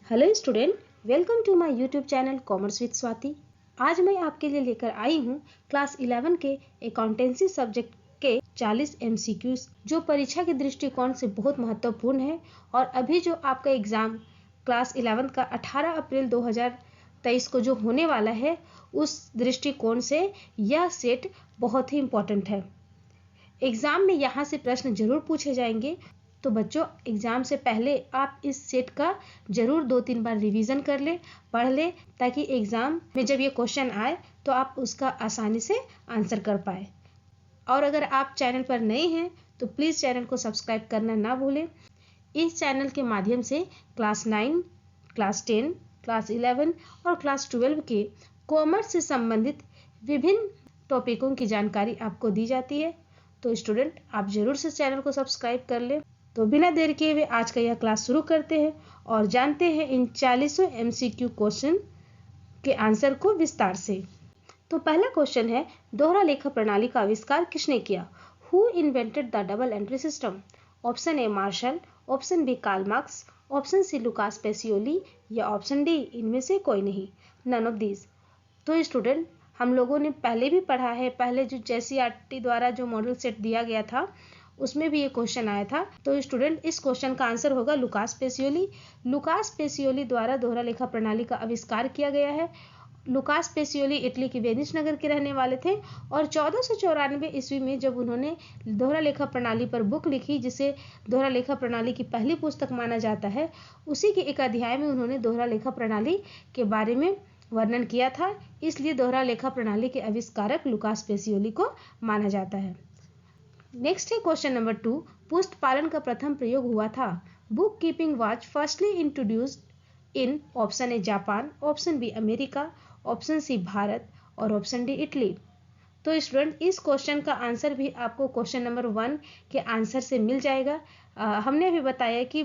Hello student, welcome to my YouTube channel commerce with Swati. आज मैं आपके लिए लेकर आई हूँ क्लास 11 के अकाउंटेंसी सब्जेक्ट के 40 MCQs जो परीक्षा के दृष्टिकोण से बहुत महत्वपूर्ण है। और अभी जो आपका एग्जाम क्लास 11 का 18 अप्रैल 2023 को जो होने वाला है, उस दृष्टिकोण से यह सेट बहुत ही इम्पोर्टेंट है। एग्जाम में यहाँ से प्रश्न जरूर पूछे जाएंगे, तो बच्चों एग्जाम से पहले आप इस सेट का जरूर 2-3 बार रिवीजन कर ले, पढ़ ले, ताकि एग्जाम में जब ये क्वेश्चन आए तो आप उसका आसानी से आंसर कर पाए। और अगर आप चैनल पर नए हैं तो प्लीज़ चैनल को सब्सक्राइब करना ना भूलें। इस चैनल के माध्यम से क्लास 9, क्लास 10, क्लास 11 और क्लास 12 के कॉमर्स से संबंधित विभिन्न टॉपिकों की जानकारी आपको दी जाती है। तो स्टूडेंट आप जरूर से चैनल को सब्सक्राइब कर ले। तो बिना देर किए हुए आज का यह क्लास शुरू करते हैं और जानते हैं इन 40 MCQ क्वेश्चन के आंसर को विस्तार से। तो पहला क्वेश्चन है, दोहरा लेखा प्रणाली का आविष्कार किसने किया? Who invented the double entry system? Option A Marshall, option B Karl Marx, option C Lucas Pacioli या ऑप्शन डी इनमें से कोई नहीं, नन ऑफ दीज। तो स्टूडेंट हम लोगों ने पहले भी पढ़ा है, पहले जो JCERT द्वारा जो मॉडल सेट दिया गया था उसमें भी ये क्वेश्चन आया था। तो स्टूडेंट इस क्वेश्चन का आंसर होगा लुकास पेसियोली। लुकास पेसियोली द्वारा दोहरा लेखा प्रणाली का आविष्कार किया गया है। लुकास पेसियोली इटली के वेनिस नगर के रहने वाले थे और 1494 ईस्वी में जब उन्होंने दोहरा लेखा प्रणाली पर बुक लिखी, जिसे दोहरा लेखा प्रणाली की पहली पुस्तक माना जाता है, उसी के एक अध्याय में उन्होंने दोहरा लेखा प्रणाली के बारे में वर्णन किया था। इसलिए दोहरा लेखा प्रणाली के आविष्कारक लुकास पेसियोली को माना जाता है। नेक्स्ट है क्वेश्चन नंबर 2, पुस्त पालन का प्रथम प्रयोग हुआ था? Bookkeeping was firstly introduced in option A Japan, option B America, option C Bharat और ऑप्शन डी इटली। तो स्टूडेंट इस क्वेश्चन का आंसर भी आपको क्वेश्चन नंबर 1 के आंसर से मिल जाएगा। हमने अभी बताया कि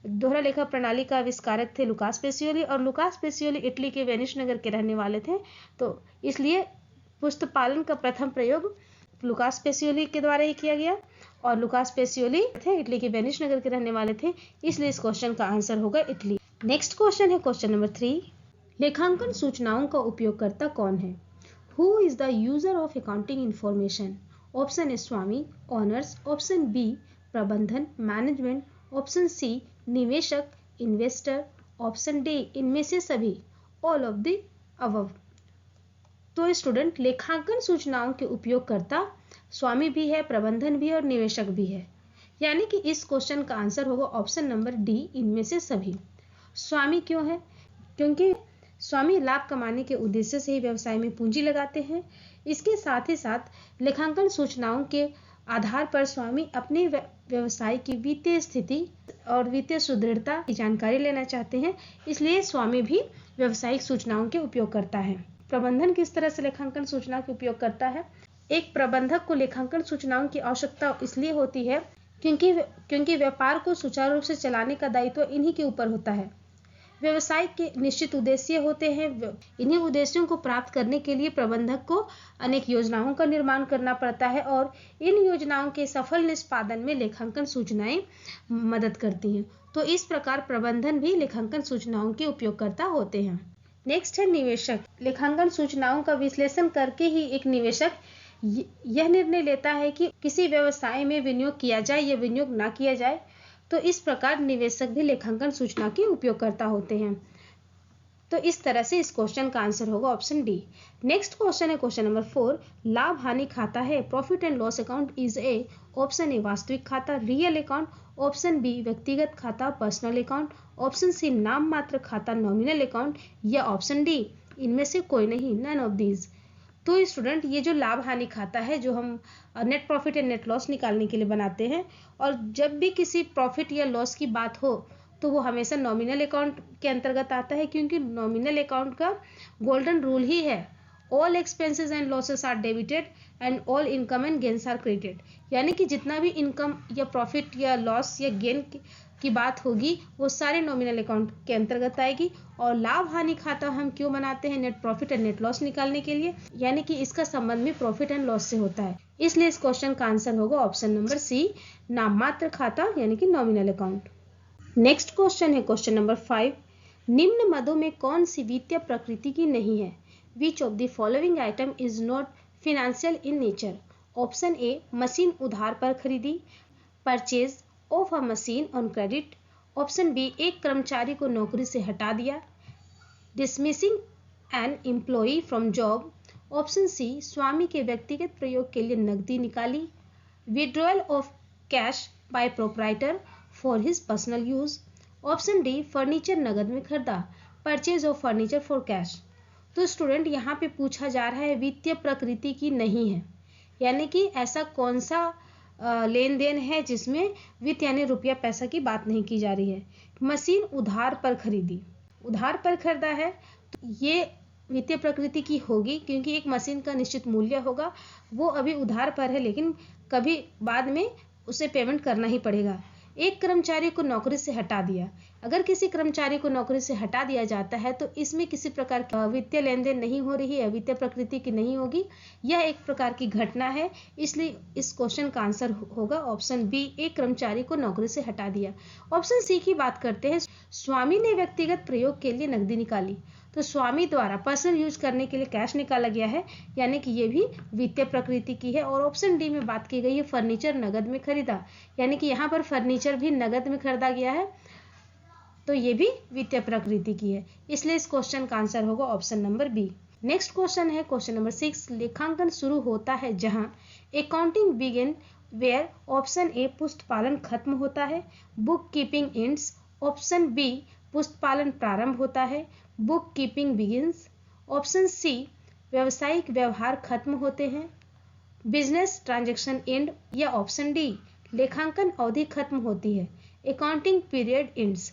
दोहरा लेखा प्रणाली का आविष्कारक थे लुकास पेसियोली और लुकास पेसियोली इटली के वेनिस नगर के रहने वाले थे। तो इसलिए पुस्त पालन का प्रथम प्रयोग लुकास पेसियोली के द्वारा ही किया गया और लुकास पेसियोली थे इटली के वेनिस नगर के रहने वाले थे, इसलिए इस क्वेश्चन का आंसर होगा इटली। नेक्स्ट क्वेश्चन है क्वेश्चन नंबर 3, लेखांकन सूचनाओं का उपयोगकर्ता कौन है? Who is the user of accounting information? Option A स्वामी, ऑनर्स, ऑप्शन बी प्रबंधन मैनेजमेंट, ऑप्शन सी निवेशक इन्वेस्टर, ऑप्शन डी इनमें से सभी, ऑल ऑफ द अबव। तो स्टूडेंट लेखांकन सूचनाओं के उपयोगकर्ता स्वामी भी है, प्रबंधन भी है और निवेशक भी है, यानी कि इस क्वेश्चन का आंसर होगा ऑप्शन नंबर डी, इनमें से सभी। स्वामी क्यों है? क्योंकि स्वामी लाभ कमाने के उद्देश्य से ही व्यवसाय में पूंजी लगाते हैं। इसके साथ ही साथ लेखांकन सूचनाओं के आधार पर स्वामी अपने व्यवसाय की वित्तीय स्थिति और वित्तीय सुदृढ़ता की जानकारी लेना चाहते हैं, इसलिए स्वामी भी व्यवसायिक सूचनाओं के उपयोग करता है। प्रबंधन किस तरह से लेखांकन सूचना के उपयोग करता है? एक प्रबंधक को लेखांकन सूचनाओं की आवश्यकता इसलिए होती है क्योंकि व्यापार को सुचारू रूप से चलाने का दायित्व इन्हीं के ऊपर होता है। व्यवसाय के निश्चित उद्देश्य होते हैं। इन्हीं उद्देश्यों को प्राप्त करने के लिए प्रबंधक को अनेक योजनाओं का निर्माण करना पड़ता है और इन योजनाओं के सफल निष्पादन में लेखांकन सूचनाएं मदद करती हैं। तो इस प्रकार प्रबंधन भी लेखांकन सूचनाओं के उपयोगकर्ता होते हैं। नेक्स्ट है निवेशक। लेखांकन सूचनाओं का विश्लेषण करके ही एक निवेशक यह निर्णय लेता है कि किसी व्यवसाय में विनियोग किया जाए या विनियोग ना किया जाए। तो इस प्रकार निवेशक भी लेखांकन सूचना के उपयोगकर्ता होते हैं। तो इस तरह से इस क्वेश्चन का आंसर होगा ऑप्शन डी। नेक्स्ट क्वेश्चन है क्वेश्चन नंबर 4, लाभ हानि खाता है? Profit and loss account is a, option ए वास्तविक खाता रियल अकाउंट, ऑप्शन बी व्यक्तिगत खाता पर्सनल अकाउंट, ऑप्शन सी नाम मात्र खाता नॉमिनल अकाउंट या ऑप्शन डी इनमें से कोई नहीं, नन ऑफ दीज। तो स्टूडेंट ये जो लाभ हानि खाता है, जो हम net profit and net loss निकालने के लिए बनाते हैं, और जब भी किसी प्रॉफिट या लॉस की बात हो तो वो हमेशा नॉमिनल अकाउंट के अंतर्गत आता है, क्योंकि नॉमिनल अकाउंट का गोल्डन रूल ही है, all expenses and losses are debited and all income and gains are credited. यानी कि जितना भी इनकम या प्रॉफिट या लॉस या गेन की बात होगी वो सारे नॉमिनल अकाउंट के अंतर्गत आएगी। और लाभ हानि खाता हम क्यों बनाते हैं? Net profit and net loss निकालने के लिए, यानी कि इसका संबंध भी प्रॉफिट एंड लॉस से होता है। इसलिए इस क्वेश्चन का आंसर होगा ऑप्शन नंबर सी, नाम मात्र खाता यानी कि नॉमिनल अकाउंट। नेक्स्ट क्वेश्चन है क्वेश्चन नंबर 5, निम्न मदों में कौन सी वित्तीय प्रकृति की नहीं है? Which of the following item is not financial in nature? Option A, machine उधार पर खरीदी, purchase of a machine on credit. Option B, एक कर्मचारी को नौकरी से हटा दिया, dismissing an employee from job. Option C, स्वामी के व्यक्तिगत प्रयोग के लिए नकदी निकाली, withdrawal of cash by proprietor for his personal use. Option D, furniture नगद में खरीदा, purchase of furniture for cash. तो स्टूडेंट यहाँ पे पूछा जा रहा है वित्तीय प्रकृति की नहीं है, यानी कि ऐसा कौन सा लेन देन है जिसमें वित्त यानी रुपया पैसा की बात नहीं की जा रही है। मशीन उधार पर खरीदी, उधार पर खरीदा है तो ये वित्तीय प्रकृति की होगी, क्योंकि एक मशीन का निश्चित मूल्य होगा, वो अभी उधार पर है लेकिन कभी बाद में उसे पेमेंट करना ही पड़ेगा। एक कर्मचारी को नौकरी से हटा दिया, अगर किसी कर्मचारी को नौकरी से हटा दिया जाता है तो इसमें किसी प्रकार का वित्तीय लेन देन नहीं हो रही है, वित्तीय प्रकृति की नहीं होगी, यह एक प्रकार की घटना है, इसलिए इस क्वेश्चन का आंसर होगा ऑप्शन बी, एक कर्मचारी को नौकरी से हटा दिया। ऑप्शन सी की बात करते हैं, स्वामी ने व्यक्तिगत प्रयोग के लिए नकदी निकाली, तो स्वामी द्वारा पर्सनल यूज करने के लिए कैश निकाला गया है, यानी कि ये भी वित्तीय प्रकृति की है। और ऑप्शन डी में बात की गई है फर्नीचर नगद में खरीदा, यानी कि यहाँ पर फर्नीचर भी नगद में खरीदा गया है, तो ये भी वित्तीय प्रकृति की है, इसलिए इस क्वेश्चन का आंसर होगा option number B. Next question है क्वेश्चन नंबर 6, लेखांकन शुरू होता है जहां accounting begin where. Option A, पुस्तपालन खत्म होता है, book keeping ends. Option B, पुस्तपालन प्रारंभ होता है, book keeping begins. Option C, व्यवसायिक व्यवहार खत्म होते हैं, बिजनेस ट्रांजैक्शन एंड। या ऑप्शन डी, लेखांकन अवधि खत्म होती है, अकाउंटिंग पीरियड एंड्स।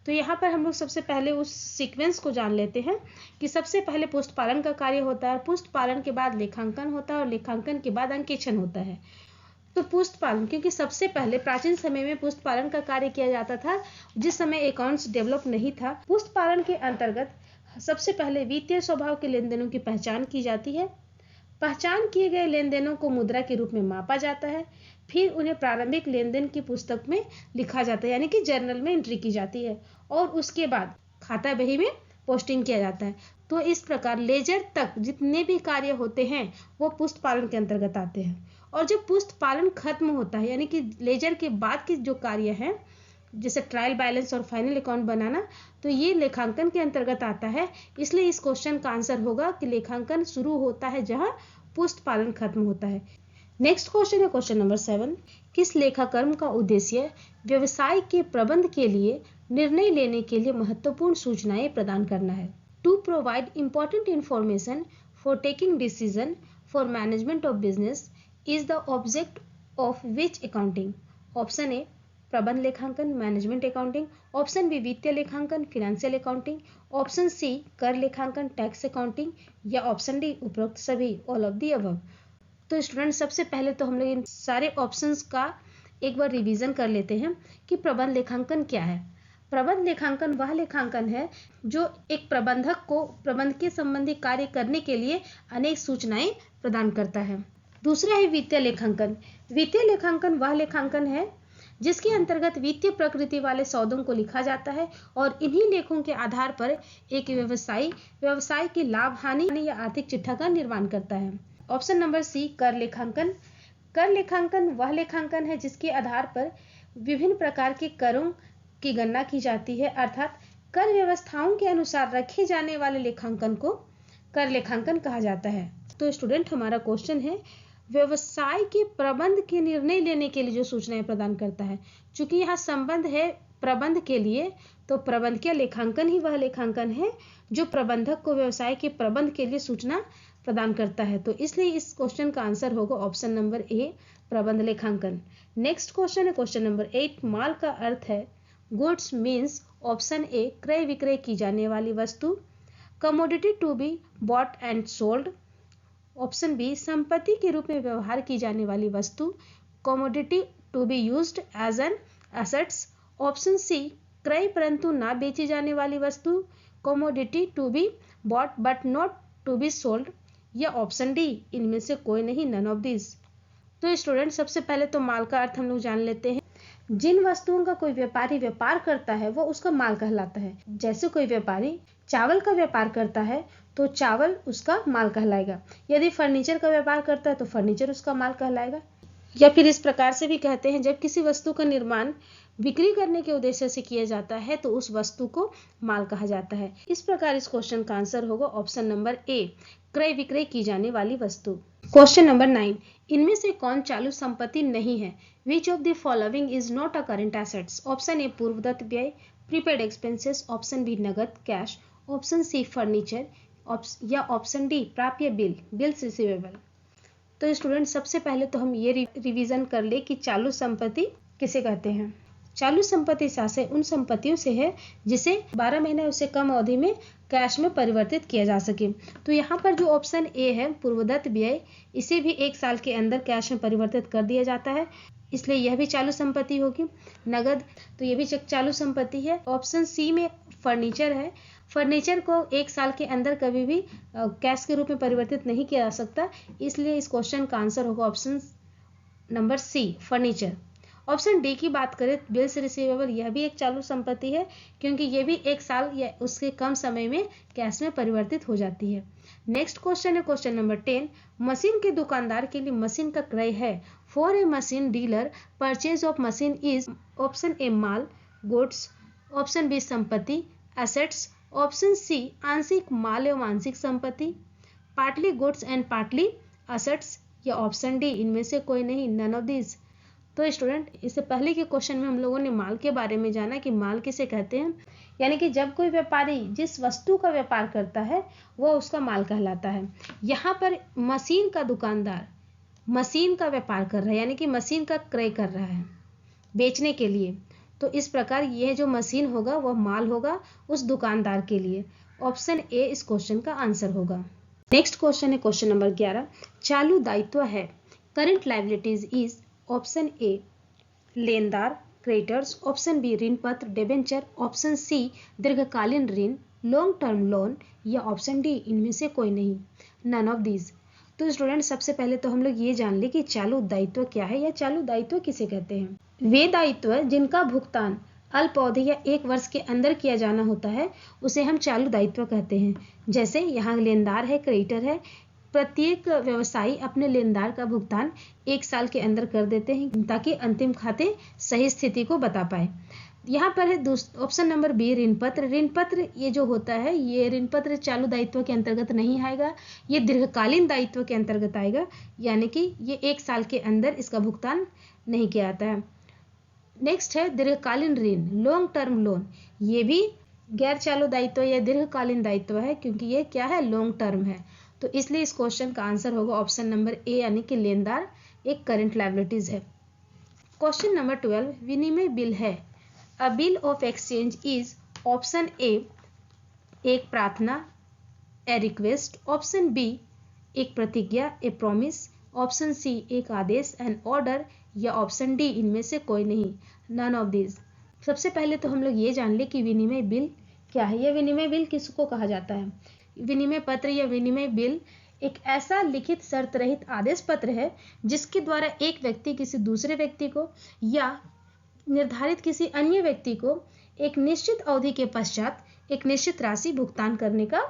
तो यहाँ पर हम लोग सबसे पहले उस सीक्वेंस को जान लेते हैं कि सबसे पहले पुस्तपालन का कार्य होता है, पुस्तपालन के बाद लेखांकन होता है और लेखांकन के बाद अंकेक्षण होता है। तो पुस्तपालन, क्योंकि सबसे पहले प्राचीन समय में पुस्तपालन का कार्य किया जाता था, जिस समय अकाउंट्स डेवलप नहीं था। पुस्तपालन के अंतर्गत सबसे पहले वित्तीय स्वभाव के लेन देनों की पहचान की जाती है, पहचान किए गए लेन देनों को मुद्रा के रूप में मापा जाता है, फिर उन्हें प्रारंभिक लेन देन की पुस्तक में लिखा जाता है, यानी कि जर्नल में एंट्री की जाती है, और उसके बाद खाता बही में पोस्टिंग किया जाता है। तो इस प्रकार लेजर तक जितने भी कार्य होते हैं वो पुस्तपालन के अंतर्गत आते हैं। और जब पुस्तपालन खत्म होता है, यानी कि लेजर के बाद के जो कार्य हैं, जैसे ट्रायल बैलेंस और फाइनल अकाउंट बनाना, तो ये लेखांकन के अंतर्गत आता है। इसलिए इस क्वेश्चन का आंसर होगा कि लेखांकन शुरू होता है जहां पुस्तपालन खत्म होता है। नेक्स्ट क्वेश्चन है क्वेश्चन नंबर 7, किस लेखाकर्म का उद्देश्य व्यवसाय के प्रबंध के लिए निर्णय लेने के लिए महत्वपूर्ण सूचनाएं प्रदान करना है? To provide important information for taking decision for management of business is the object of which accounting? Option A, प्रबंध लेखांकन मैनेजमेंट अकाउंटिंग। ऑप्शन बी, वित्तीय लेखांकन फिनेंशियल अकाउंटिंग। ऑप्शन सी, कर लेखांकन टैक्स अकाउंटिंग। या ऑप्शन डी, उपरोक्त सभी, ऑल ऑफ दी अबव। तो स्टूडेंट सबसे पहले तो हम लोग इन सारे ऑप्शंस का एक बार रिवीजन कर लेते हैं कि प्रबंध लेखांकन क्या है। प्रबंध लेखांकन वह लेखांकन है जो एक प्रबंधक को प्रबंध के संबंधी कार्य करने के लिए अनेक सूचनाएं प्रदान करता है। दूसरा है वित्तीय लेखांकन। वित्तीय लेखांकन वह लेखांकन है जिसके अंतर्गत वित्तीय प्रकृति वाले सौदों को लिखा जाता है और इन्हीं लेखों के आधार पर एक व्यवसाय की लाभ हानि या आर्थिक चिट्ठा का निर्माण करता है। ऑप्शन नंबर सी, कर लेखांकन। कर लेखांकन वह लेखांकन है जिसके आधार पर विभिन्न प्रकार के करों की गणना की जाती है, अर्थात कर व्यवस्थाओं के अनुसार रखे जाने वाले लेखांकन को कर लेखांकन कहा जाता है। तो स्टूडेंट हमारा क्वेश्चन है, व्यवसाय के प्रबंध के निर्णय लेने के लिए जो सूचनाएं प्रदान करता है। चूंकि यहाँ संबंध है प्रबंध के लिए, तो प्रबंधकीय लेखांकन ही वह लेखांकन है जो प्रबंधक को व्यवसाय के प्रबंध के लिए सूचना प्रदान करता है। तो इसलिए इस क्वेश्चन का आंसर होगा ऑप्शन नंबर ए, प्रबंध लेखांकन। नेक्स्ट क्वेश्चन है क्वेश्चन नंबर 8, माल का अर्थ है गुड्स मीन्स। ऑप्शन ए, क्रय विक्रय की जाने वाली वस्तु, commodity to be bought and sold. Option B, संपत्ति के रूप में व्यवहार की जाने वाली वस्तु, commodity to be used as an assets. Option C, क्रय परंतु ना बेची जाने वाली वस्तु, commodity to be bought but not to be sold. या ऑप्शन डी, इनमें से कोई नहीं, नन ऑफ दिस। तो स्टूडेंट सबसे पहले तो माल का अर्थ हम लोग जान लेते हैं। जिन वस्तुओं का कोई व्यापारी व्यापार करता है वो उसका माल कहलाता है। जैसे कोई व्यापारी चावल का व्यापार करता है तो चावल उसका माल कहलाएगा। यदि फर्नीचर का व्यापार करता है तो फर्नीचर उसका माल कहलाएगा। या फिर इस प्रकार से भी कहते हैं, जब किसी वस्तु का निर्माण बिक्री करने के उद्देश्य से किया जाता है तो उस वस्तु को माल कहा जाता है। इस प्रकार इस क्वेश्चन का आंसर होगा ऑप्शन नंबर ए, क्रय विक्रय की जाने वाली वस्तु। क्वेश्चन नंबर 9, इनमें से कौन चालू संपत्ति नहीं है? Which of the following is not a current assets? Option A पूर्वदत्त व्यय, प्रीपेड एक्सपेंसेस, ऑप्शन बी नगद कैश, ऑप्शन सी फर्नीचर, या ऑप्शन डी प्राप्य बिल, बिल्स रिसीवेबल। तो स्टूडेंट सबसे पहले तो हम ये रिवीजन कर ले कि चालू संपत्ति किसे कहते हैं। चालू संपत्ति शायद उन संपत्तियों से है जिसे 12 महीने उससे कम अवधि में कैश में परिवर्तित किया जा सके। तो यहाँ पर जो ऑप्शन ए है पूर्वदत्त व्यय, इसे भी 1 साल के अंदर कैश में परिवर्तित कर दिया जाता है, इसलिए यह भी चालू संपत्ति होगी। नगद, तो यह भी चालू संपत्ति है। ऑप्शन सी में फर्नीचर है, फर्नीचर को 1 साल के अंदर कभी भी कैश के रूप में परिवर्तित नहीं किया जा सकता, इसलिए इस क्वेश्चन का आंसर होगा option number C, furniture. Option D की बात करें, बिल्स रिसीवेबल, यह भी एक चालू संपत्ति है क्योंकि यह भी 1 साल या उसके कम समय में कैश में परिवर्तित हो जाती है। नेक्स्ट क्वेश्चन है क्वेश्चन नंबर 10, मशीन के दुकानदार के लिए मशीन का क्रय है। For a machine dealer purchase of machine is, option A माल गुड्स, ऑप्शन बी संपत्ति एसेट्स, ऑप्शन सी आंशिक माल एवं आंशिक संपत्ति, partly goods and partly assets, या ऑप्शन डी इनमें से कोई नहीं, नन ऑफ दीज। तो स्टूडेंट इससे पहले के क्वेश्चन में हम लोगों ने माल के बारे में जाना कि माल किसे कहते हैं, यानी कि जब कोई व्यापारी जिस वस्तु का व्यापार करता है वो उसका माल कहलाता है। यहाँ पर मशीन का दुकानदार मशीन का व्यापार कर रहा है, यानी कि मशीन का क्रय कर रहा है बेचने के लिए, तो इस प्रकार यह जो मशीन होगा वह माल होगा उस दुकानदार के लिए। ऑप्शन ए इस क्वेश्चन का आंसर होगा। नेक्स्ट क्वेश्चन है क्वेश्चन नंबर 11, चालू दायित्व है। करंट लायबिलिटीज इज, ऑप्शन ए लेनदार क्रेडिटर्स, ऑप्शन बी ऋण पत्र डिबेंचर, ऑप्शन सी दीर्घकालीन ऋण लॉन्ग टर्म लोन, या ऑप्शन डी इनमें से कोई नहीं, नन ऑफ दीज। तो स्टूडेंट सबसे पहले तो हम लोग ये जान ले कि चालू दायित्व क्या है या चालू दायित्व किसे कहते हैं। वे दायित्व जिनका भुगतान अल्प अवधि या 1 वर्ष के अंदर किया जाना होता है उसे हम चालू दायित्व कहते हैं। जैसे यहाँ लेनदार है, क्रेडिटर है, प्रत्येक व्यवसायी अपने लेनदार का भुगतान 1 साल के अंदर कर देते हैं ताकि अंतिम खाते सही स्थिति को बता पाए। यहाँ पर है ऑप्शन नंबर बी ऋण पत्र। ऋण पत्र ये जो होता है, ये ऋण पत्र चालू दायित्व के अंतर्गत नहीं आएगा, ये दीर्घकालीन दायित्व के अंतर्गत आएगा, यानी कि ये 1 साल के अंदर इसका भुगतान नहीं किया जाता है। नेक्स्ट है दीर्घकालीन ऋण लॉन्ग टर्म लोन, ये भी गैर चालू दायित्व या दीर्घकालीन दायित्व है क्योंकि ये क्या है, लॉन्ग टर्म है। तो इसलिए इस क्वेश्चन का आंसर होगा ऑप्शन नंबर ए, यानी कि लेनदार एक करंट लायबिलिटीज है। क्वेश्चन नंबर 12, विनिमय बिल है। अ bill of exchange is, option ए एक प्रार्थना ए रिक्वेस्ट, ऑप्शन बी एक प्रतिज्ञा ए प्रॉमिस, ऑप्शन सी एक आदेश एन ऑर्डर, या ऑप्शन डी इनमें से कोई नहीं, नन ऑफ दिस। सबसे पहले तो हम लोग ये जान ले कि विनिमय बिल क्या है। यह विनिमय बिल किसको कहा जाता है? विनिमय पत्र या विनिमय बिल एक ऐसा लिखित शर्त रहित आदेश पत्र है जिसके द्वारा एक व्यक्ति किसी दूसरे व्यक्ति को या निर्धारित किसी अन्य व्यक्ति को एक निश्चित अवधि के पश्चात एक निश्चित राशि भुगतान करने का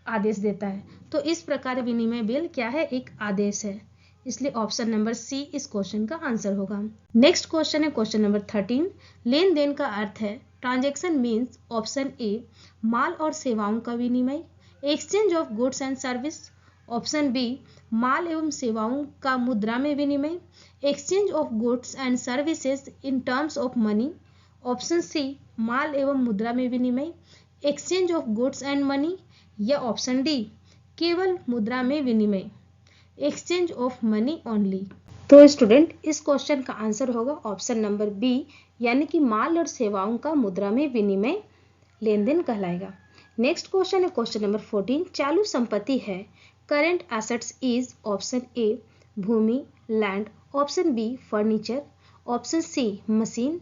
आदेश देता है। तो इस प्रकार विनिमय बिल क्या है, एक आदेश है, इसलिए ऑप्शन नंबर सी इस क्वेश्चन का आंसर होगा। नेक्स्ट क्वेश्चन है क्वेश्चन नंबर 13, लेन देन का अर्थ है। ट्रांजैक्शन मीन्स, ऑप्शन ए माल और सेवाओं का विनिमय, exchange of goods and service, option B माल एवं सेवाओं का मुद्रा में विनिमय, exchange of goods and services in terms of money, option C माल एवं मुद्रा में विनिमय, exchange of goods and money, या ऑप्शन डी केवल मुद्रा में विनिमय, एक्सचेंज ऑफ मनी ओनली। तो स्टूडेंट इस क्वेश्चन का आंसर होगा ऑप्शन नंबर बी, यानी कि माल और सेवाओं का मुद्रा में विनिमय लेन देन कहलाएगा। नेक्स्ट क्वेश्चन है क्वेश्चन नंबर 14, चालू संपत्ति है। Current assets is, option A भूमि land, option B furniture, option C machine,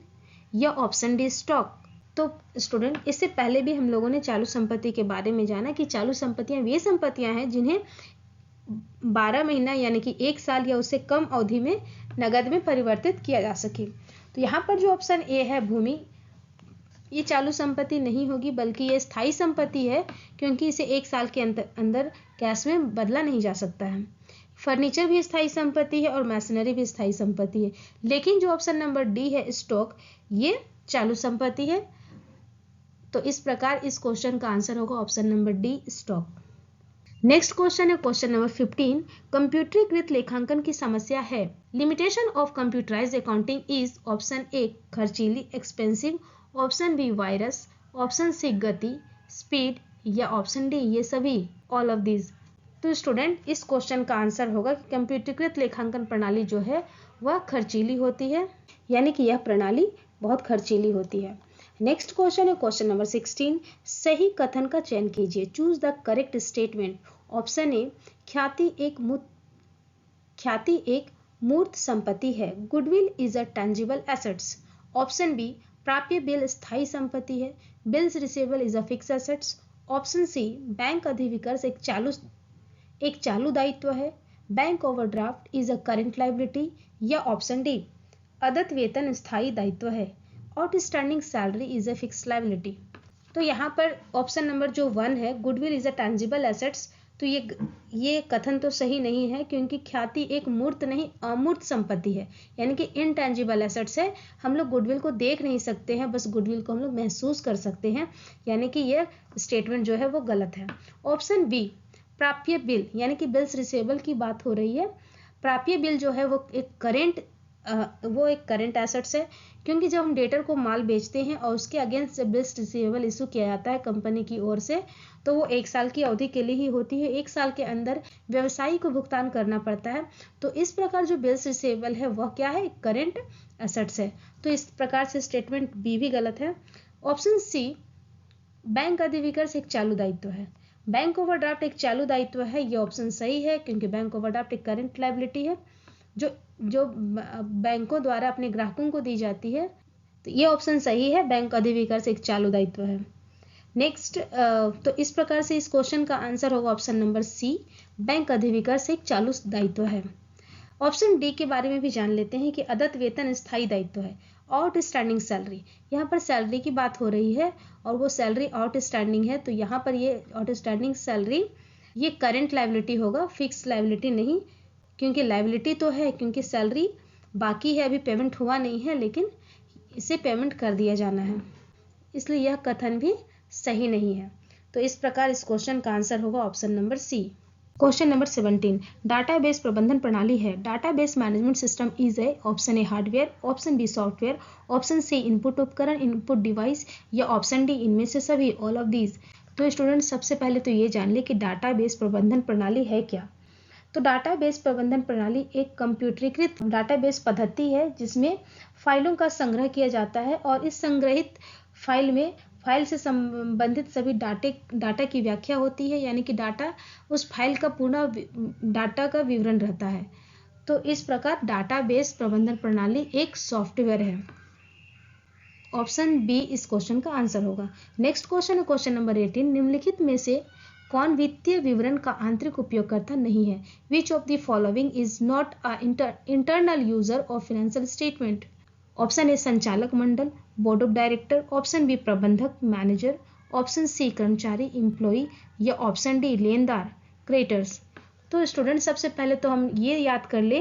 या ऑप्शन डी स्टॉक। तो स्टूडेंट इससे पहले भी हम लोगों ने चालू संपत्ति के बारे में जाना कि चालू संपत्तियां वे संपत्तियां हैं जिन्हें 12 महीना यानी कि 1 साल या उससे कम अवधि में नगद में परिवर्तित किया जा सके। तो यहाँ पर जो ऑप्शन ए है भूमि, ये चालू संपत्ति नहीं होगी बल्कि ये स्थायी संपत्ति है, क्योंकि इसे 1 साल के अंदर कैश में बदला नहीं जा सकता है। फर्नीचर भी स्थायी संपत्ति है और मशीनरी भी स्थायी संपत्ति है। लेकिन जो ऑप्शन नंबर डी है स्टॉक, ये चालू संपत्ति है। तो इस प्रकार इस क्वेश्चन का आंसर होगा option number D stock. Next question है क्वेश्चन नंबर 15। कंप्यूटरीकृत लेखांकन की समस्या है। Limitation of computerised accounting is option A खर्चीली expensive, option B virus, option C गति स्पीड या ऑप्शन डी ये सभी, ऑल ऑफ दीज। तो स्टूडेंट इस क्वेश्चन का आंसर होगा कि कंप्यूटरीकृत लेखांकन प्रणाली जो है वह खर्चीली होती है, यानी कि यह प्रणाली बहुत खर्चीली होती है। नेक्स्ट क्वेश्चन है क्वेश्चन नंबर 16। सही कथन का चयन कीजिए। Choose the correct statement. Option A ख्याति एक मूर्त संपत्ति है। Goodwill is a tangible assets. Option B प्राप्य बिल स्थायी संपत्ति है। Bills receivable is a fix assets. Option C bank अधिविकर्ष एक चालू दायित्व है। Bank overdraft is a current liability या ऑप्शन डी अदत्त वेतन स्थायी दायित्व है। Outstanding salary is a fix liability. तो यहाँ पर ऑप्शन नंबर जो 1 है goodwill is a tangible assets, तो ये कथन तो सही नहीं है, क्योंकि ख्याति एक मूर्त नहीं अमूर्त संपत्ति है, यानी कि इनटेंजिबल एसेट्स है। हम लोग गुडविल को देख नहीं सकते हैं, बस गुडविल को हम लोग महसूस कर सकते हैं, यानी कि ये स्टेटमेंट जो है वो गलत है। ऑप्शन बी प्राप्य बिल, यानी कि बिल्स रिसीवेबल की बात हो रही है। प्राप्य बिल जो है वो एक करंट एसेट्स है, क्योंकि जब हम डेटर को माल बेचते हैं और उसके अगेंस्ट जब बिल्स रिसीवेबल इशू किया जाता है कंपनी की ओर से, तो वो 1 साल की अवधि के लिए ही होती है। 1 साल के अंदर व्यवसायी को भुगतान करना पड़ता है। तो इस प्रकार जो बिल्स रिसीवेबल है वह क्या है, करंट एसेट्स है। तो इस प्रकार से स्टेटमेंट बी भी गलत है। ऑप्शन सी बैंक अधिविकर्ष एक चालू दायित्व है। बैंक ओवरड्राफ्ट एक चालू दायित्व है, ये ऑप्शन सही है, क्योंकि बैंक ओवरड्राफ्ट एक करंट लायबिलिटी है जो बैंकों द्वारा अपने ग्राहकों को दी जाती है। तो ये ऑप्शन सही है, बैंक अधिविकर्ष एक चालू दायित्व है। नेक्स्ट, तो इस प्रकार से इस क्वेश्चन का आंसर होगा ऑप्शन नंबर सी बैंक अधिविकर्ष एक चालू दायित्व है। ऑप्शन डी के बारे में भी जान लेते हैं कि अदत्त वेतन स्थायी दायित्व है। आउटस्टैंडिंग सैलरी, यहाँ पर सैलरी की बात हो रही है और वो सैलरी आउटस्टैंडिंग है, तो यहाँ पर ये आउटस्टैंडिंग सैलरी ये करंट लायबिलिटी होगा, फिक्स लायबिलिटी नहीं, क्योंकि लायबिलिटी तो है, क्योंकि सैलरी बाकी है, अभी पेमेंट हुआ नहीं है, लेकिन इसे पेमेंट कर दिया जाना है, इसलिए यह कथन भी सही नहीं है। तो इस प्रकार इस क्वेश्चन का आंसर होगा option number C. Question number 17। Database प्रबंधन प्रणाली है। Database management system is a option A hardware, option B software, option C input उपकरण इनपुट डिवाइस या ऑप्शन डी इनमें से सभी, ऑल ऑफ दीज। तो स्टूडेंट सबसे पहले तो ये जान ले कि डाटाबेस प्रबंधन प्रणाली है क्या। तो डाटाबेस प्रबंधन प्रणाली एक कंप्यूटरीकृत डाटाबेस पद्धति है जिसमें फाइलों का संग्रह किया जाता है और इस संग्रहित फाइल से संबंधित सभी डाटा की व्याख्या होती है, यानी कि डाटा उस फाइल का पूर्ण डाटा का विवरण रहता है। तो इस प्रकार डाटाबेस प्रबंधन प्रणाली एक सॉफ्टवेयर है। ऑप्शन बी इस क्वेश्चन का आंसर होगा। नेक्स्ट क्वेश्चन है क्वेश्चन नंबर 18। निम्नलिखित में से कौन वित्तीय विवरण का आंतरिक उपयोगकर्ता नहीं है? Which of the following is not a internal user of financial statement? Option A संचालक मंडल, board of director, option B प्रबंधक मैनेजर, ऑप्शन सी कर्मचारी एम्प्लॉई या ऑप्शन डी लेनदार क्रेडिटर्स। तो स्टूडेंट सबसे पहले तो हम ये याद कर ले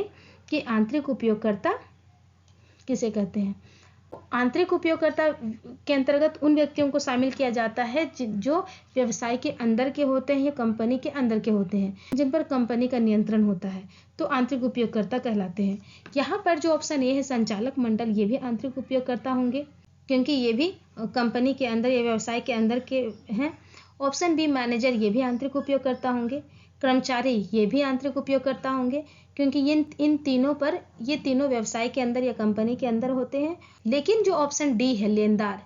कि आंतरिक उपयोगकर्ता किसे कहते हैं। आंतरिक उपयोगकर्ता के अंतर्गत उन व्यक्तियों को शामिल किया जाता है जो व्यवसाय के अंदर के होते हैं या कंपनी के अंदर के होते हैं, जिन पर कंपनी का नियंत्रण होता है, तो आंतरिक उपयोगकर्ता कहलाते हैं। यहाँ पर जो ऑप्शन ए है संचालक मंडल, ये भी आंतरिक उपयोगकर्ता होंगे, क्योंकि ये भी कंपनी के अंदर या व्यवसाय के अंदर के हैं। ऑप्शन बी मैनेजर, ये भी आंतरिक उपयोगकर्ता होंगे। कर्मचारी, ये भी आंतरिक उपयोगकर्ता होंगे, क्योंकि इन तीनों पर ये तीनों व्यवसाय के अंदर या कंपनी के अंदर होते हैं। लेकिन जो ऑप्शन डी है लेनदार,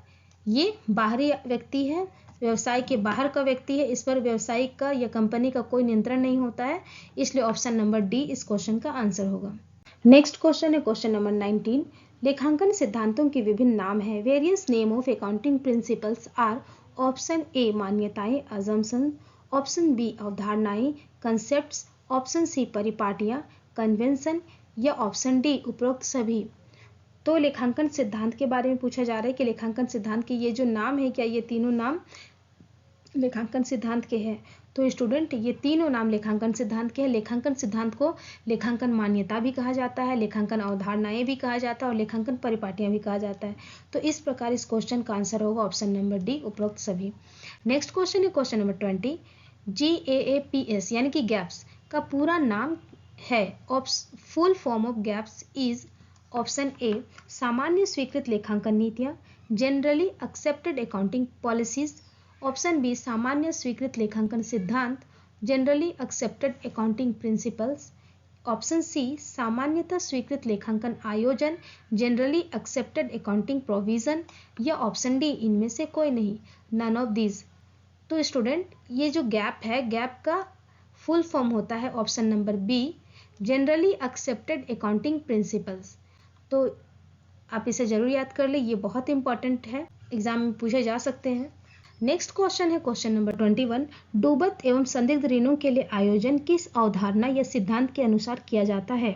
ये बाहरी व्यक्ति है, व्यवसाय के बाहर का व्यक्ति है, इस पर व्यवसाय का या कंपनी का कोई नियंत्रण नहीं होता है, इसलिए ऑप्शन नंबर डी इस क्वेश्चन का आंसर होगा। नेक्स्ट क्वेश्चन है क्वेश्चन नंबर 19। लेखांकन सिद्धांतों के विभिन्न नाम है। Various name of accounting principles are. Option A मान्यताएं अजम्पशन, ऑप्शन बी अवधारणाएं कंसेप्ट्स, ऑप्शन सी परिपाटियां कन्वेंशन या ऑप्शन डी उपरोक्त सभी। तो लेखांकन सिद्धांत के बारे में पूछा जा रहा है कि लेखांकन सिद्धांत के ये जो नाम है, क्या ये तीनों नाम लेखांकन सिद्धांत के हैं? तो स्टूडेंट, ये तीनों नाम लेखांकन सिद्धांत के हैं। लेखांकन सिद्धांत को लेखांकन मान्यता भी कहा जाता है, लेखांकन अवधारणाएं भी कहा जाता है और लेखांकन परिपाटियां भी कहा जाता है। तो इस प्रकार इस क्वेश्चन का आंसर होगा ऑप्शन नंबर डी, उपरोक्त सभी। नेक्स्ट क्वेश्चन है क्वेश्चन नंबर 20। GAAPS यानी कि गैप्स का पूरा नाम है, full form of GAAPs is option A सामान्य स्वीकृत लेखांकन नीतियां, generally accepted accounting policies, option B सामान्य स्वीकृत लेखांकन सिद्धांत, generally accepted accounting principles, option C सामान्यतः स्वीकृत लेखांकन आयोजन, जनरली एक्सेप्टेड अकाउंटिंग प्रोविजन, या ऑप्शन डी इनमें से कोई नहीं, नन ऑफ दीज। तो स्टूडेंट, ये जो गैप है, गैप का फुल फॉर्म होता है option number B, generally accepted accounting principles. तो आप इसे जरूर याद कर ले, ये बहुत इंपॉर्टेंट है, एग्जाम में पूछे जा सकते हैं। नेक्स्ट क्वेश्चन है क्वेश्चन नंबर 21। डूबत एवं संदिग्ध ऋणों के लिए आयोजन किस अवधारणा या सिद्धांत के अनुसार किया जाता है?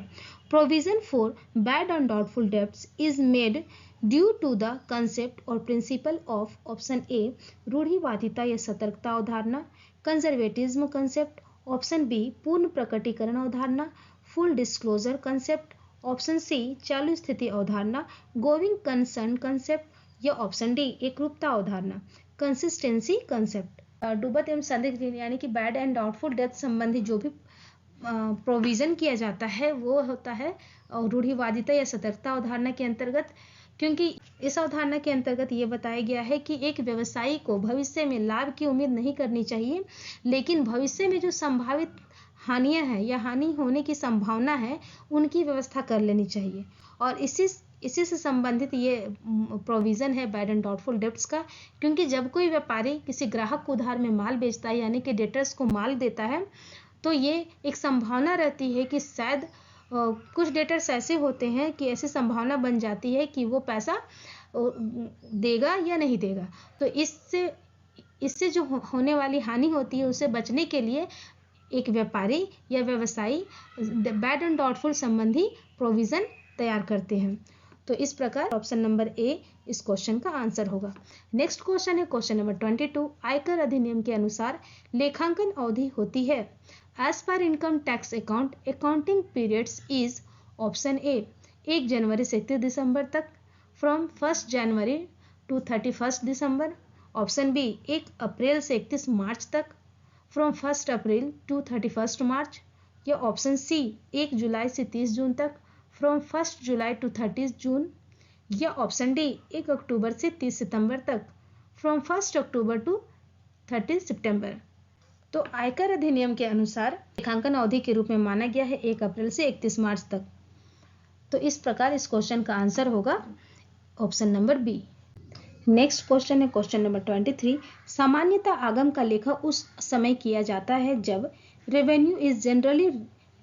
Provision for bad and doubtful debts is made due to the concept और प्रिंसिपल ऑफ ऑप्शन ए रूढ़िवादिता या सतर्कता अवधारणा, कंजर्वेटिज्म कंसेप्ट, ऑप्शन बी पूर्ण प्रकटीकरण अवधारणा, full disclosure concept, option C चालू स्थिति अवधारणा, गोइंग कंसर्न कंसेप्ट, या ऑप्शन डी एकरूपता अवधारणा, कंसिस्टेंसी कंसेप्ट। डूबत एवं संदिग्ध ऋण यानी कि बैड एंड डाउटफुल डेब्ट संबंधी जो भी प्रोविजन किया जाता है वो होता है रूढ़िवादिता या सतर्कता अवधारणा के अंतर्गत, क्योंकि इस अवधारणा के अंतर्गत ये बताया गया है कि एक व्यवसायी को भविष्य में लाभ की उम्मीद नहीं करनी चाहिए, लेकिन भविष्य में जो संभावित हानियां हैं या हानि होने की संभावना है उनकी व्यवस्था कर लेनी चाहिए। और इसी से संबंधित ये प्रोविजन है बैड एंड डाउटफुल डेब्ट्स का, क्योंकि जब कोई व्यापारी किसी ग्राहक को उधार में माल बेचता है यानी कि डेटर्स को माल देता है, तो ये एक संभावना रहती है कि शायद कुछ डेटर्स ऐसे होते हैं कि ऐसी संभावना बन जाती है कि वो पैसा देगा या नहीं देगा। तो इससे जो होने वाली हानि होती है उससे बचने के लिए एक व्यापारी या व्यवसायी बैड एंड डाउटफुल संबंधी प्रोविजन तैयार करते हैं। तो इस प्रकार ऑप्शन नंबर ए इस क्वेश्चन का आंसर होगा। नेक्स्ट क्वेश्चन है क्वेश्चन नंबर 22। आयकर अधिनियम के अनुसार लेखांकन अवधि होती है। As per income tax account accounting periods is option A 1 जनवरी से 31 दिसंबर तक, from 1 January to 31 December, option B 1 April से 31 मार्च तक, फ्रॉम 1 अप्रैल टू 31 मार्च, या ऑप्शन सी 1 जुलाई से 30 जून तक, फ्रॉम 1 जुलाई टू 30 जून, या ऑप्शन डी 1 अक्टूबर से 30 सितंबर तक, फ्रॉम 1 अक्टूबर टू 30 सितंबर। तो आयकर अधिनियम के अनुसार लेखांकन अवधि के रूप में माना गया है 1 अप्रैल से 31 मार्च तक। तो इस प्रकार इस क्वेश्चन का आंसर होगा option number B. Next question है क्वेश्चन नंबर 23। सामान्यतः आगम का लेखा उस समय किया जाता है जब revenue is generally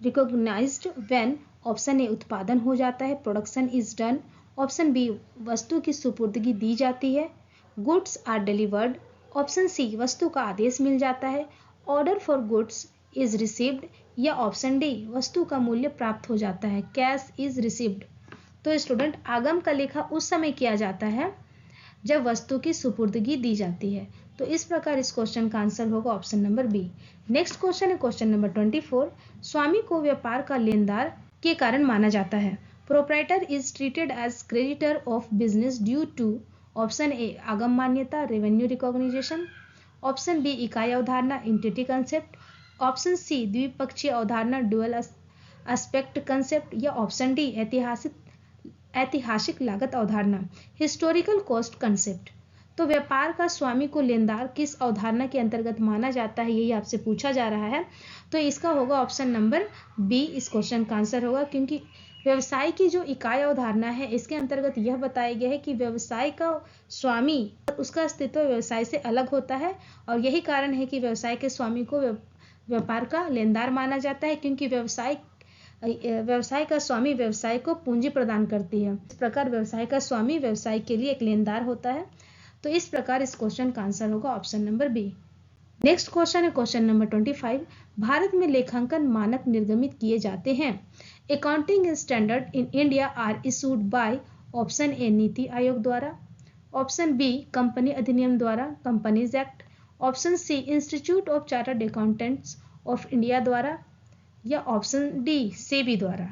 recognized when, option A उत्पादन हो जाता है, production is done, option B वस्तु की सुपुर्दगी दी जाती है, goods are delivered, option C वस्तु का आदेश मिल जाता है, order for goods is received, या ऑप्शन डी वस्तु का मूल्य प्राप्त हो जाता है, कैश इज रिसीव्ड। तो स्टूडेंट, आगम का लेखा उस समय किया जाता है जब वस्तु की सुपुर्दगी दी जाती है। तो इस प्रकार इस क्वेश्चन का आंसर होगा option number B. Next question है क्वेश्चन नंबर 24। स्वामी को व्यापार का लेनदार के कारण माना जाता है। Proprietor is treated as creditor of business due to, option A आगम मान्यता रेवेन्यू रिकॉग्निजेशन, ऑप्शन बी इकाई अवधारणा एंटिटी कंसेप्ट, ऑप्शन सी द्विपक्षीय अवधारणा डुअल एस्पेक्ट कंसेप्ट, या ऑप्शन डी ऐतिहासिक लागत अवधारणा हिस्टोरिकल कॉस्ट कंसेप्ट। तो व्यापार का स्वामी को लेनदार किस अवधारणा के अंतर्गत माना जाता है, यही आपसे पूछा जा रहा है। तो इसका होगा ऑप्शन नंबर बी इस क्वेश्चन का आंसर होगा, क्योंकि व्यवसाय की जो इकाई अवधारणा है इसके अंतर्गत यह बताया गया है कि व्यवसाय का स्वामी उसका अस्तित्व व्यवसाय से अलग होता है, और यही कारण है कि व्यवसाय के स्वामी को व्यापार का लेनदार माना जाता है, क्योंकि व्यवसाय का स्वामी व्यवसाय को पूंजी प्रदान करती है। इस प्रकार व्यवसाय का स्वामी व्यवसाय के लिए एक लेनदार होता है। तो इस प्रकार इस क्वेश्चन का आंसर होगा option number B. Next question है क्वेश्चन नंबर 25। भारत में लेखांकन मानक निर्गमित किए जाते हैं। Accounting standard in India are issued by, option A NITI Aayog द्वारा, ऑप्शन बी कंपनी अधिनियम द्वारा, companies act, option C institute of chartered accountants of India द्वारा, या ऑप्शन डी सेबी द्वारा।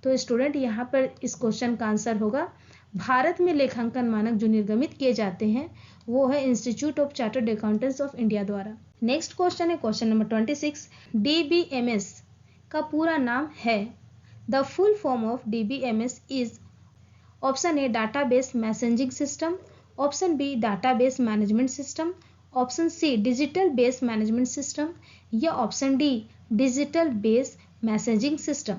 तो स्टूडेंट यहाँ पर इस क्वेश्चन का आंसर होगा भारत में लेखांकन मानक जो निर्गमित किए जाते हैं वो है institute of chartered accountants of India द्वारा। नेक्स्ट क्वेश्चन है क्वेश्चन नंबर 26। DBMS का पूरा नाम है, the full form of DBMS is, option A database messaging system, option B database management system, option C digital base management system, या option D digital base messaging system.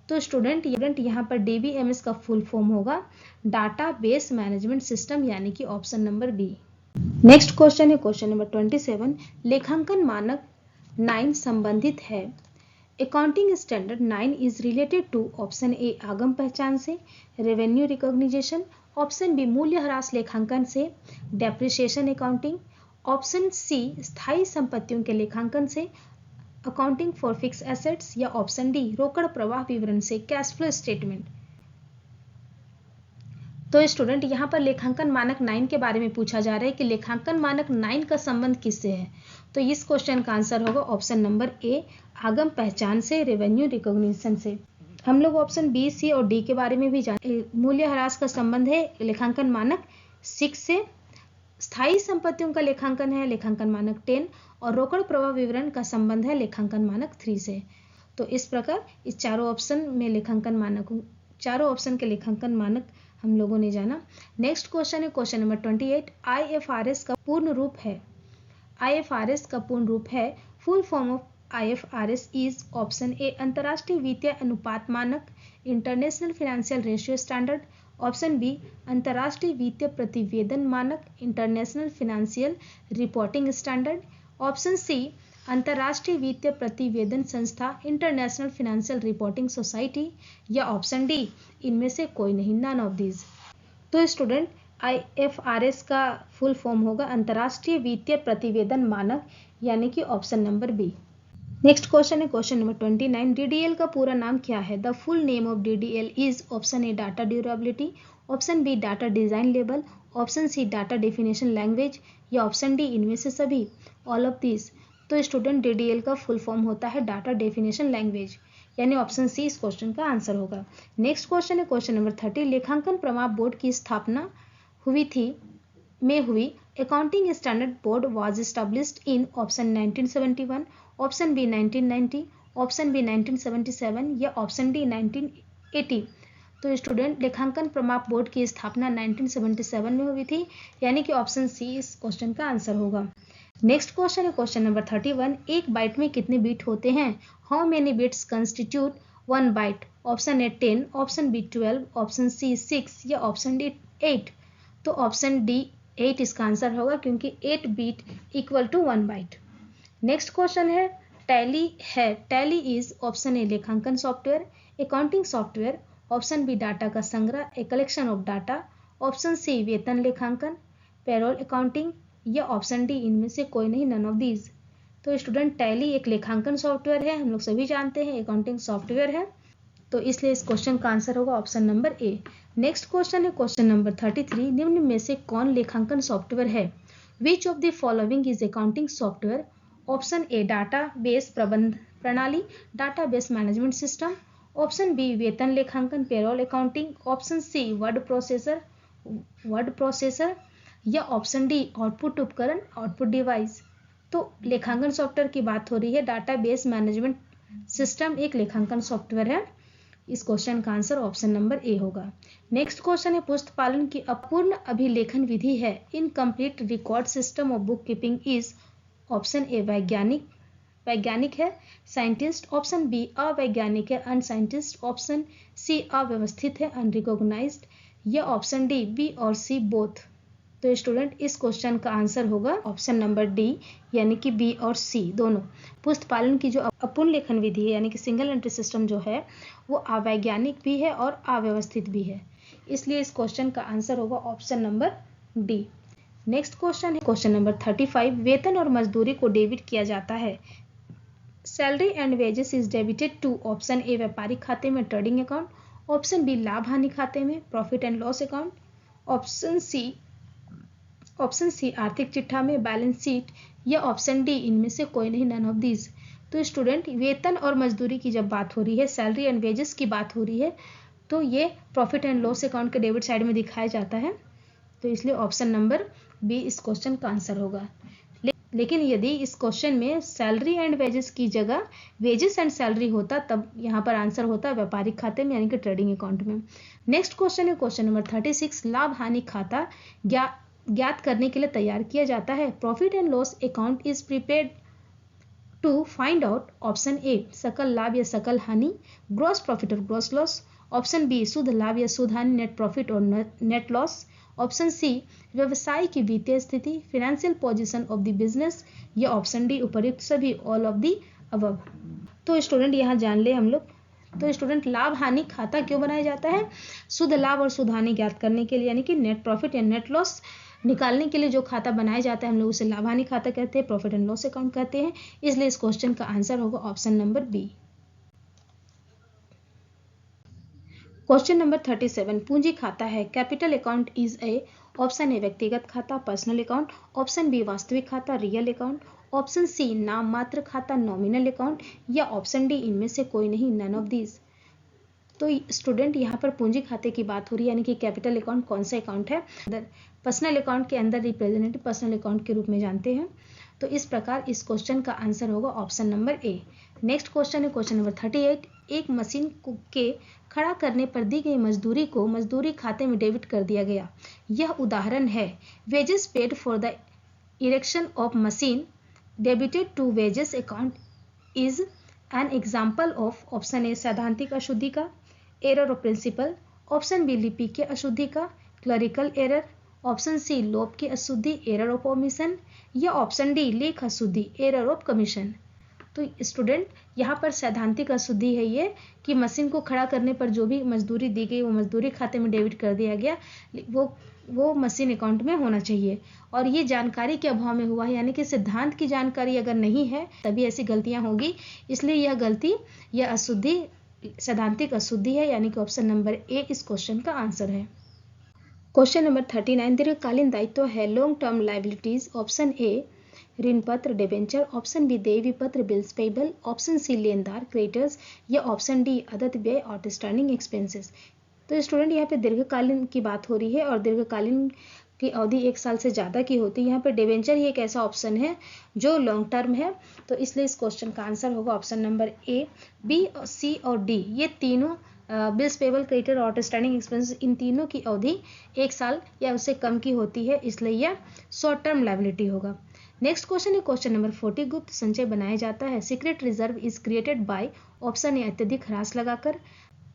तो student यहाँ पर DBMS का full form होगा data base management system, यानी कि option number B. Next question है question number 27। लेखांकन मानक 9 संबंधित है, accounting standard 9 is related to, option A आगम पहचान से, रेवेन्यू रिकॉग्निशन, ऑप्शन बी मूल्यह्रास लेखांकन से, डेप्रिसिएशन अकाउंटिंग, ऑप्शन सी स्थायी संपत्तियों के लेखांकन से, अकाउंटिंग फॉर फिक्स एसेट्स, या ऑप्शन डी रोकड़ प्रवाह विवरण से, कैश फ्लो स्टेटमेंट। तो स्टूडेंट यहाँ पर लेखांकन मानक 9 के बारे में पूछा जा रहा है कि लेखांकन मानक 9 का संबंध किससे है। तो इस क्वेश्चन का आंसर होगा ऑप्शन नंबर ए आगम पहचान से, रेवेन्यू रिकॉग्निशन से। हम लोग ऑप्शन बी, सी और डी के बारे में भी जाने। मूल्यह्रास का संबंध है लेखांकन मानक 6 से, स्थायी संपत्तियों का लेखांकन है लेखांकन मानक 10, और रोकड़ प्रवाह विवरण का संबंध है लेखांकन मानक 3 से। तो इस प्रकार इस चारों ऑप्शन के लेखांकन मानक हम लोगों ने जाना। नेक्स्ट क्वेश्चन है क्वेश्चन नंबर 28। IFRS का पूर्ण रूप है, IFRS का पूर्ण रूप है, full form of IFRS is, option A अंतर्राष्ट्रीय वित्तीय अनुपात मानक, international financial ratio standard, option B अंतर्राष्ट्रीय वित्तीय प्रतिवेदन मानक, international financial reporting standard, option C अंतर्राष्ट्रीय वित्तीय प्रतिवेदन संस्था, इंटरनेशनल फाइनेंशियल रिपोर्टिंग सोसाइटी, या ऑप्शन डी इनमें से कोई नहीं, नन ऑफ दीज। तो स्टूडेंट IFRS का फुल फॉर्म होगा अंतर्राष्ट्रीय वित्तीय प्रतिवेदन मानक, यानी कि option number B. Next question है क्वेश्चन नंबर 29। DDL का पूरा नाम क्या है? The full name of DDL is, option A data durability, option B data design level, option C data definition language, या ऑप्शन डी इनमें से सभी, ऑल ऑफ दिस। तो स्टूडेंट DDL का फुल फॉर्म होता है डाटा डेफिनेशन लैंग्वेज, यानी option C इस क्वेश्चन का आंसर होगा। नेक्स्ट क्वेश्चन है क्वेश्चन नंबर 30। लेखांकन प्रमाप बोर्ड की स्थापना हुई accounting standard board was established in, option 1971, option B 1990, option B 1977, या ऑप्शन डी 1980। तो स्टूडेंट लेखांकन प्रमाप बोर्ड की स्थापना 1977 में हुई थी, यानी कि ऑप्शन सी इस क्वेश्चन का आंसर होगा। नेक्स्ट क्वेश्चन है क्वेश्चन नंबर 31। एक बाइट में कितने बीट होते हैं? How many bits constitute 1 byte? Option A 10, option B 12, option C 6, या ऑप्शन डी 8। तो ऑप्शन डी 8 इसका आंसर होगा, क्योंकि 8 bit equal to 1 byte. Next question है टैली इज, ऑप्शन ए लेखांकन software, accounting software, option B data का संग्रह, a collection of data, option C वेतन लेखांकन, पेरोल अकाउंटिंग, या ऑप्शन डी इनमें से कोई नहीं, नन ऑफ दीज। तो स्टूडेंट टैली एक लेखांकन सॉफ्टवेयर है, हम लोग सभी जानते हैं, अकाउंटिंग सॉफ्टवेयर है, तो इसलिए इस क्वेश्चन का आंसर होगा option number A. Next question है क्वेश्चन नंबर 33। निम्न में से कौन लेखांकन सॉफ्टवेयर है? Which of the following is accounting software? Option A data base प्रबंध प्रणाली, data base management system, option B वेतन लेखांकन, payroll accounting, option C word processor, या ऑप्शन डी आउटपुट उपकरण, आउटपुट डिवाइस। तो लेखांकन सॉफ्टवेयर की बात हो रही है, डाटा बेस मैनेजमेंट सिस्टम एक लेखांकन सॉफ्टवेयर है, इस क्वेश्चन का आंसर ऑप्शन नंबर ए होगा। नेक्स्ट क्वेश्चन है पुस्तपालन की अपूर्ण अभिलेखन विधि है, incomplete record system of book keeping is, option ए वैज्ञानिक है, साइंटिस्ट, ऑप्शन बी अवैज्ञानिक है, अनसाइंटिस्ट, ऑप्शन सी अव्यवस्थित है, अनरिकॉग्नाइज्ड, या ऑप्शन डी बी और सी बोथ। तो स्टूडेंट इस क्वेश्चन का आंसर होगा ऑप्शन नंबर डी, यानी कि बी और सी दोनों। पुस्तपालन की जो अपूर्ण लेखन विधि है, यानी कि सिंगल एंट्री सिस्टम जो है, वो अवैज्ञानिक भी है और अव्यवस्थित भी है, इसलिए इस क्वेश्चन का आंसर होगा option number D. Next question है क्वेश्चन नंबर 35। वेतन और मजदूरी को डेबिट किया जाता है, salary and wages is debited to, option A व्यापारिक खाते में ट्रेडिंग अकाउंट, ऑप्शन बी लाभ हानि खाते में, profit and loss account. Option C आर्थिक चिट्ठा में, बैलेंस शीट, या ऑप्शन डी इनमें से कोई नहीं, नन ऑफ दीज। तो स्टूडेंट वेतन और मजदूरी की जब बात हो रही है, सैलरी एंड वेजेस की बात हो रही है, तो ये प्रॉफिट एंड लॉस अकाउंट के डेबिट साइड में दिखाया जाता है। तो इसलिए ऑप्शन नंबर बी इस क्वेश्चन का आंसर होगा। लेकिन यदि इस क्वेश्चन में सैलरी एंड वेजेस की जगह वेजेस एंड सैलरी होता, तब यहाँ पर आंसर होता व्यापारिक खाते में, यानी कि ट्रेडिंग अकाउंट में। नेक्स्ट क्वेश्चन है क्वेश्चन नंबर 36। लाभ हानि खाता ज्ञात करने के लिए तैयार किया जाता है। Profit and loss account is prepared to find out option A सकल लाभ या सकल हानि, ग्रॉस प्रॉफिट और ग्रॉस लॉस। ऑप्शन बी शुद्ध लाभ या शुद्ध हानि, नेट प्रॉफिट और नेट लॉस। ऑप्शन सी व्यवसाय की वित्तीय स्थिति, financial position of the business, या ऑप्शन डी उपयुक्त सभी, ऑल ऑफ द अबव। तो स्टूडेंट यहाँ जान ले हम लोग, तो स्टूडेंट लाभ हानि खाता क्यों बनाया जाता है? शुद्ध लाभ और शुद्ध हानि ज्ञात करने के लिए, यानी कि नेट प्रॉफिट या नेट लॉस निकालने के लिए जो खाता बनाया जाता है हम लोग उसे लाभ हानि खाता कहते हैं, प्रॉफिट एंड लॉस अकाउंट कहते हैं। इसलिए इस क्वेश्चन का आंसर होगा option number B. Question number 37। पूंजी खाता है। Capital account is a, option A व्यक्तिगत खाता पर्सनल अकाउंट, ऑप्शन बी वास्तविक खाता रियल अकाउंट, ऑप्शन सी नाम मात्र खाता नॉमिनल अकाउंट, या ऑप्शन डी इनमें से कोई नहीं, नन ऑफ दीज। तो स्टूडेंट यहाँ पर पूंजी खाते की बात हो रही है, यानी कि कैपिटल अकाउंट कौन सा अकाउंट है? पर्सनल अकाउंट के अंदर रिप्रेजेंटेटिव पर्सनल अकाउंट के रूप में जानते हैं। तो इस प्रकार इस क्वेश्चन का आंसर होगा option number A. Next question है क्वेश्चन नंबर 38। एक मशीन के खड़ा करने पर दी गई मजदूरी को मजदूरी खाते में डेबिट कर दिया गया। यह उदाहरण है। Wages paid for the erection of machine debited to wages account is an example of option A सैद्धांतिक अशुद्धि का, error of principle, option B लिपि के अशुद्धि का, क्लरिकल एरर, ऑप्शन सी लोप की अशुद्धि, एरर ऑफ ओमिशन, या ऑप्शन डी लेख अशुद्धि, एरर ऑफ कमीशन। तो स्टूडेंट यहाँ पर सैद्धांतिक अशुद्धि है ये कि मशीन को खड़ा करने पर जो भी मजदूरी दी गई वो मजदूरी खाते में डेबिट कर दिया गया, वो मशीन अकाउंट में होना चाहिए, और ये जानकारी के अभाव में हुआ है, यानी कि सिद्धांत की जानकारी अगर नहीं है तभी ऐसी गलतियां होगी। इसलिए यह गलती, यह अशुद्धि सैद्धांतिक अशुद्धि है, यानी कि ऑप्शन नंबर ए इस क्वेश्चन का आंसर है। Question number 39। दीर्घकालीन दायित्व है long term liabilities. Option A ऋण पत्र डिबेंचर, ऑप्शन बी देवी पत्र बिल्स पेबल, ऑप्शन सी लेनदार क्रेडिटर्स, या ऑप्शन डी आदत व्यय आउटस्टैंडिंग एक्सपेंसेस। तो स्टूडेंट यहाँ पे दीर्घकालीन की बात हो रही है और दीर्घकालीन की अवधि 1 साल से ज़्यादा की होती है। यहाँ पे डिबेंचर ही एक ऐसा ऑप्शन है जो लॉन्ग टर्म है। तो इसलिए इस क्वेश्चन का आंसर होगा ऑप्शन नंबर ए। बी, सी और डी ये तीनों बिल्स पेबल क्रेडिटर और आउटस्टैंडिंग एक्सपेंसेस, इन तीनों की अवधि 1 साल या उससे कम की होती है, इसलिए यह शॉर्ट टर्म लायबिलिटी होगा। नेक्स्ट क्वेश्चन है क्वेश्चन नंबर 40। गुप्त संचय बनाया जाता है। Secret reserve is created by, option A अत्यधिक ह्रास लगाकर,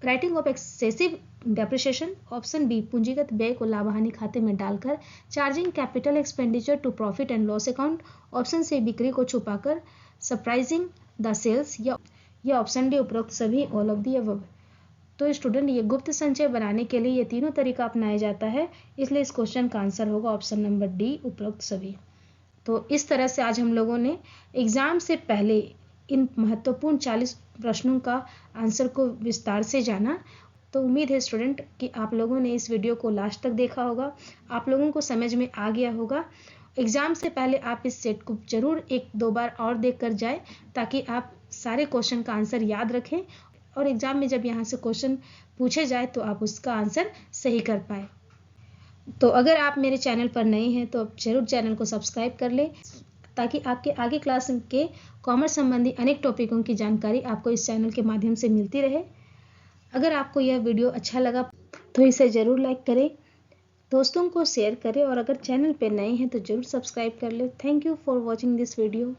writing off excessive depreciation, option B पूंजीगत व्यय को लाभ हानि खाते में डालकर, charging capital expenditure to profit and loss account, option C बिक्री को छुपाकर, सरप्राइजिंग द सेल्स, या ऑप्शन डी उपरोक्त सभी, ऑल ऑफ दी अबव। तो स्टूडेंट ये गुप्त संचय बनाने के लिए ये तीनों तरीका अपनाया जाता है, इसलिए इस क्वेश्चन का आंसर होगा ऑप्शन नंबर डी उपरोक्त सभी। तो इस तरह से आज हम लोगों ने एग्जाम से पहले इन महत्वपूर्ण 40 प्रश्नों का आंसर को विस्तार से जाना। तो उम्मीद है स्टूडेंट कि आप लोगों ने इस वीडियो को लास्ट तक देखा होगा, आप लोगों को समझ में आ गया होगा। एग्जाम से पहले आप इस सेट को जरूर 1-2 बार और देख कर जाए, ताकि आप सारे क्वेश्चन का आंसर याद रखें और एग्जाम में जब यहाँ से क्वेश्चन पूछे जाए तो आप उसका आंसर सही कर पाए। तो अगर आप मेरे चैनल पर नए हैं तो जरूर चैनल को सब्सक्राइब कर लें, ताकि आपके आगे क्लास के कॉमर्स संबंधी अनेक टॉपिकों की जानकारी आपको इस चैनल के माध्यम से मिलती रहे। अगर आपको यह वीडियो अच्छा लगा तो इसे ज़रूर लाइक करें, दोस्तों को शेयर करें, और अगर चैनल पर नए हैं तो ज़रूर सब्सक्राइब कर लें। Thank you for watching this video.